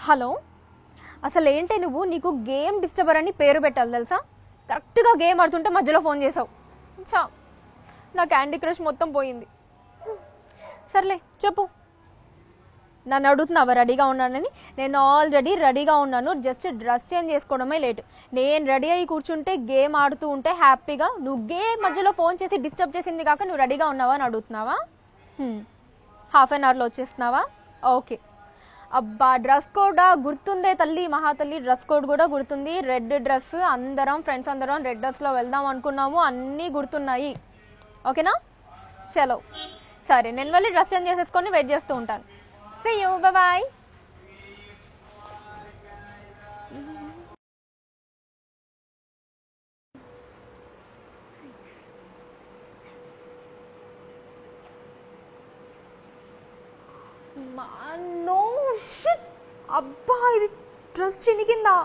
Hello, అసలు ఏంటి నువ్వు? నీకు గేమ్ డిస్టర్బర్ అని పేరు పెట్టాలి తెలుసా? కరెక్ట్గా గేమ్ ఆడుతుంటే మధ్యలో ఫోన్ చేసావు. చా, నా క్యాండీ క్రష్ మొత్తం పోయింది. సర్లే చెప్పు. నన్ను అడుగుతున్నావా రెడీగా ఉన్నానని? నేను ఆల్రెడీ రెడీగా ఉన్నాను, జస్ట్ డ్రెస్ చేంజ్ చేసుకోవడమే లేట్. నేను రెడీ అయ్యి కూర్చుంటే గేమ్ ఆడుతూ ఉంటే హ్యాపీగా, నువ్వు గేమ్ మధ్యలో ఫోన్ చేసి డిస్టర్బ్ చేసింది కాక నువ్వు రెడీగా ఉన్నావా అని అడుగుతున్నావా? హాఫ్ అన్ అవర్లో వచ్చేస్తున్నావా? ఓకే. అబ్బా, డ్రెస్ కోడ్ గుర్తుందే తల్లి మహాతల్లి, డ్రెస్ కోడ్ కూడా గుర్తుంది. రెడ్ డ్రెస్, అందరం ఫ్రెండ్స్ అందరం రెడ్ డ్రెస్లో వెళ్దాం అనుకున్నాము, అన్నీ గుర్తున్నాయి. ఓకేనా? చలో సరే, నేను వెళ్ళి డ్రెస్ చేంజ్ చేసేసుకొని వెయిట్ చేస్తూ ఉంటాను. See you, bye bye. No shit. అబ్బా, ఇది డ్రెస్ చినిగిందా?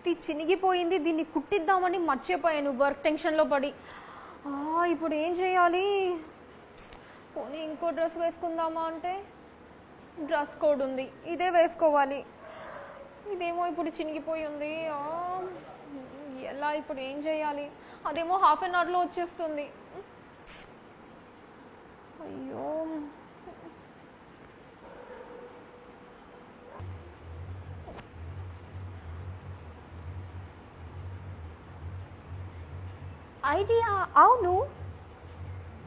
ఇది చినిగిపోయింది, దీన్ని కుట్టిద్దామని మర్చిపోయాను వర్క్ టెన్షన్లో పడి. ఇప్పుడు ఏం చేయాలి? పోనీ ఇంకో డ్రెస్ వేసుకుందామా అంటే డ్రెస్ కోడ్ ఉంది, ఇదే వేసుకోవాలి. ఇదేమో ఇప్పుడు చినిగిపోయి ఉంది. ఎలా ఇప్పుడు ఏం చేయాలి? అదేమో హాఫ్ అన్ అవర్లో వచ్చేస్తుంది. అయ్యో, ఐడియా. అవును,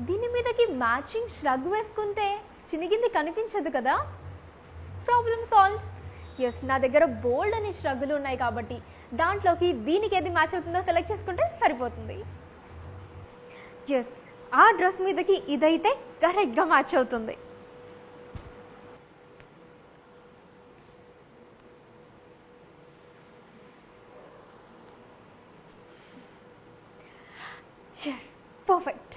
దీని మీదకి మ్యాచింగ్ ష్రగ్ వేసుకుంటే చినిగింది కనిపించదు కదా. Problem solve. ఎస్, నా దగ్గర బోల్డ్ అని ష్రగ్గులు ఉన్నాయి కాబట్టి దాంట్లోకి దీనికి ఏది మ్యాచ్ అవుతుందో సెలెక్ట్ చేసుకుంటే సరిపోతుంది. ఎస్, ఆ డ్రెస్ మీదకి ఇదైతే కరెక్ట్గా మ్యాచ్ అవుతుంది. పర్ఫెక్ట్.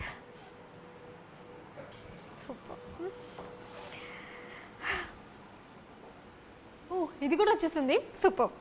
ఇది కూడా వచ్చేసింది. సూపర్.